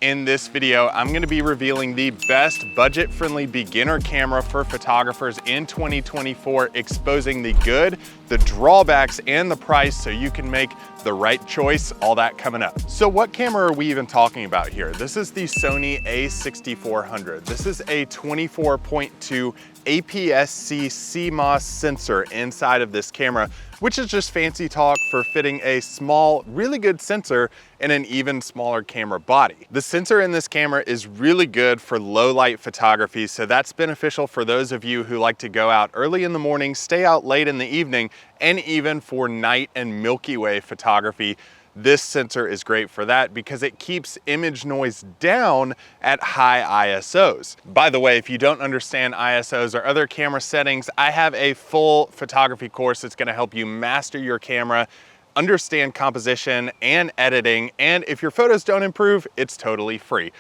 In this video, I'm gonna be revealing the best budget-friendly beginner camera for photographers in 2024, exposing the good, the drawbacks, and the price so you can make the right choice, all that coming up. So what camera are we even talking about here? This is the Sony a6400. This is a 24.2 APS-C CMOS sensor inside of this camera, which is just fancy talk for fitting a small, really good sensor in an even smaller camera body. The sensor in this camera is really good for low light photography, so that's beneficial for those of you who like to go out early in the morning, stay out late in the evening, and even for night and Milky Way photography. This sensor is great for that because it keeps image noise down at high ISOs. By the way, if you don't understand ISOs or other camera settings, I have a full photography course that's gonna help you master your camera, understand composition and editing, and if your photos don't improve, it's totally free.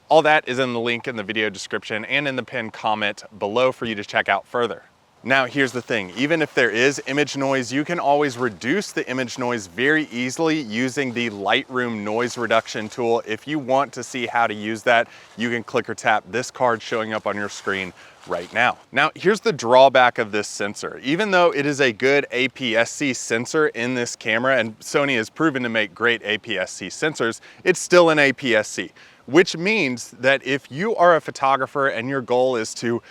All that is in the link in the video description and in the pinned comment below for you to check out further. Now, here's the thing, even if there is image noise, you can always reduce the image noise very easily using the Lightroom noise reduction tool. If you want to see how to use that, you can click or tap this card showing up on your screen right now. Now, here's the drawback of this sensor. Even though it is a good APS-C sensor in this camera, and Sony has proven to make great APS-C sensors, it's still an APS-C, which means that if you are a photographer and your goal is to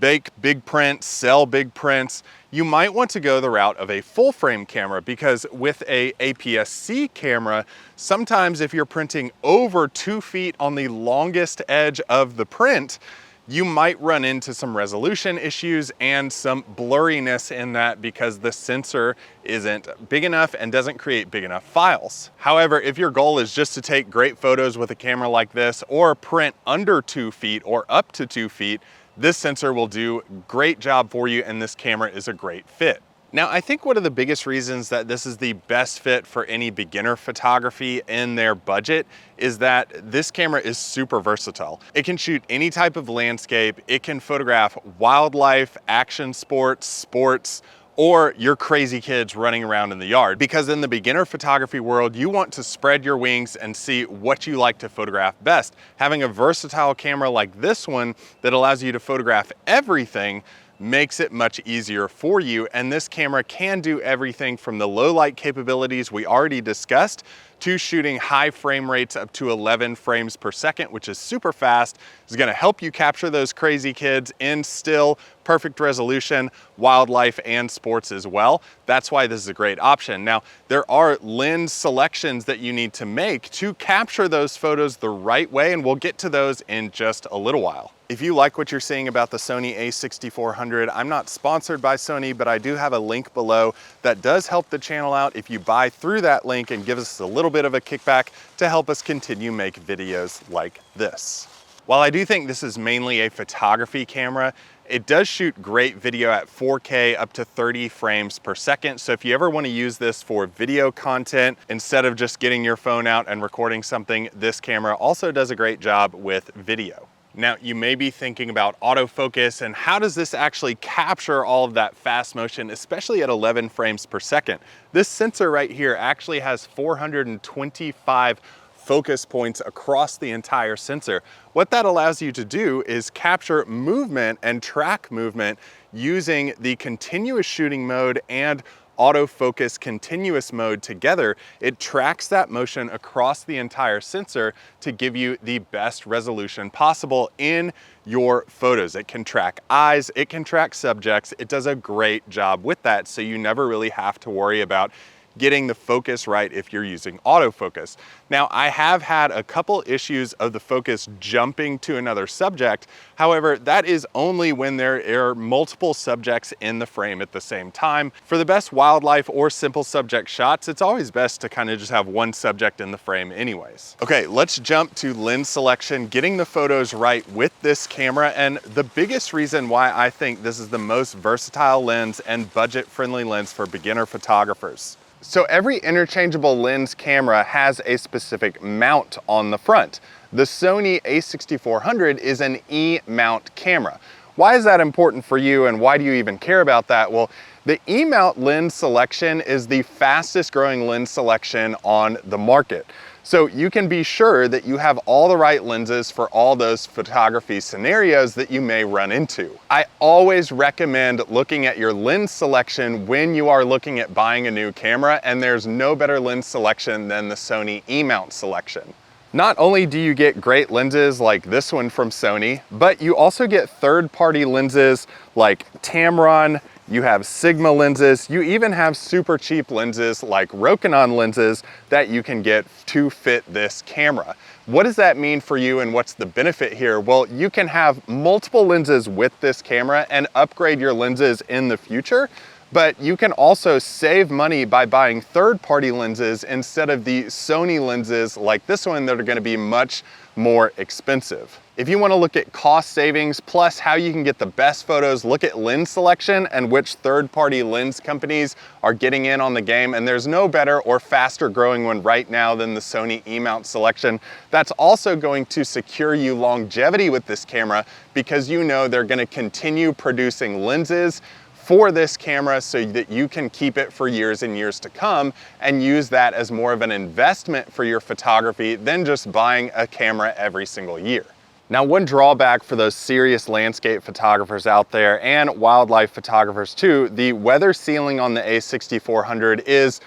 bake big prints, sell big prints, you might want to go the route of a full frame camera, because with a APS-C camera, sometimes if you're printing over 2 feet on the longest edge of the print, you might run into some resolution issues and some blurriness in that because the sensor isn't big enough and doesn't create big enough files. However, if your goal is just to take great photos with a camera like this or print under 2 feet or up to 2 feet, this sensor will do a great job for you, and this camera is a great fit. Now, I think one of the biggest reasons that this is the best fit for any beginner photography in their budget is that this camera is super versatile. It can shoot any type of landscape, it can photograph wildlife, action sports, or your crazy kids running around in the yard. Because in the beginner photography world, you want to spread your wings and see what you like to photograph best. Having a versatile camera like this one that allows you to photograph everything makes it much easier for you. And this camera can do everything from the low light capabilities we already discussed to shooting high frame rates up to 11 frames per second, which is super fast. It's gonna help you capture those crazy kids in still, perfect resolution, wildlife, and sports as well. That's why this is a great option. Now, there are lens selections that you need to make to capture those photos the right way, and we'll get to those in just a little while. If you like what you're seeing about the Sony a6400, I'm not sponsored by Sony, but I do have a link below that does help the channel out if you buy through that link and give us a little bit of a kickback to help us continue make videos like this. While I do think this is mainly a photography camera, it does shoot great video at 4K up to 30 frames per second. So if you ever want to use this for video content, instead of just getting your phone out and recording something, this camera also does a great job with video. Now, you may be thinking about autofocus and how does this actually capture all of that fast motion, especially at 11 frames per second. This sensor right here actually has 425 focus points across the entire sensor. What that allows you to do is capture movement and track movement using the continuous shooting mode and autofocus continuous mode together. It tracks that motion across the entire sensor to give you the best resolution possible in your photos. It can track eyes, it can track subjects. It does a great job with that, so you never really have to worry about getting the focus right if you're using autofocus. Now, I have had a couple issues of the focus jumping to another subject. However, that is only when there are multiple subjects in the frame at the same time. For the best wildlife or simple subject shots, it's always best to kind of just have one subject in the frame anyways. Okay, let's jump to lens selection, getting the photos right with this camera. And the biggest reason why I think this is the most versatile lens and budget-friendly lens for beginner photographers. So every interchangeable lens camera has a specific mount on the front. The Sony a6400 is an E-mount camera. Why is that important for you, and why do you even care about that? Well, the E-mount lens selection is the fastest growing lens selection on the market. So you can be sure that you have all the right lenses for all those photography scenarios that you may run into. I always recommend looking at your lens selection when you are looking at buying a new camera, and there's no better lens selection than the Sony E-mount selection. Not only do you get great lenses like this one from Sony, but you also get third-party lenses like Tamron, you have Sigma lenses, you even have super cheap lenses like Rokinon lenses that you can get to fit this camera. What does that mean for you and what's the benefit here? Well, you can have multiple lenses with this camera and upgrade your lenses in the future, but you can also save money by buying third-party lenses instead of the Sony lenses like this one that are gonna be much more expensive. If you want to look at cost savings plus how you can get the best photos, look at lens selection and which third-party lens companies are getting in on the game, and there's no better or faster growing one right now than the Sony E-mount selection. That's also going to secure you longevity with this camera because you know they're going to continue producing lenses for this camera so that you can keep it for years and years to come and use that as more of an investment for your photography than just buying a camera every single year. Now, one drawback for those serious landscape photographers out there and wildlife photographers too, the weather sealing on the a6400 is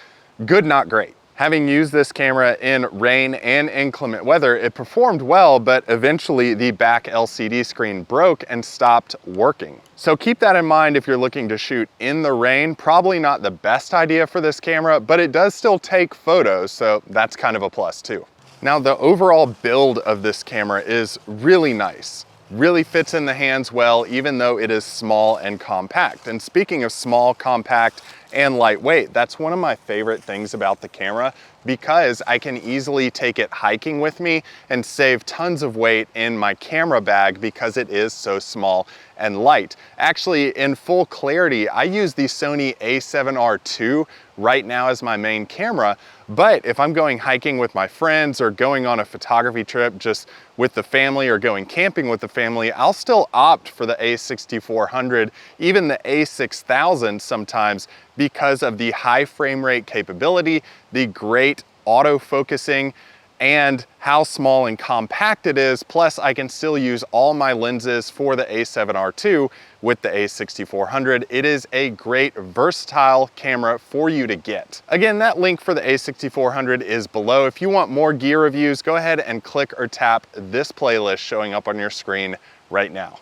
good, not great. Having used this camera in rain and inclement weather, it performed well, but eventually the back LCD screen broke and stopped working. So keep that in mind if you're looking to shoot in the rain. Probably not the best idea for this camera, but it does still take photos, so that's kind of a plus too. Now, the overall build of this camera is really nice. Really fits in the hands well, even though it is small and compact. And speaking of small, compact, and lightweight, that's one of my favorite things about the camera because I can easily take it hiking with me and save tons of weight in my camera bag because it is so small and light. Actually, in full clarity, I use the Sony a7R2 right now as my main camera, but if I'm going hiking with my friends or going on a photography trip just with the family or going camping with the family, I'll still opt for the a6400, even the a6000 sometimes, because of the high frame rate capability, the great autofocusing, and how small and compact it is. Plus, I can still use all my lenses for the a7R2 with the a6400. It is a great versatile camera for you to get. Again, that link for the a6400 is below. If you want more gear reviews, go ahead and click or tap this playlist showing up on your screen right now.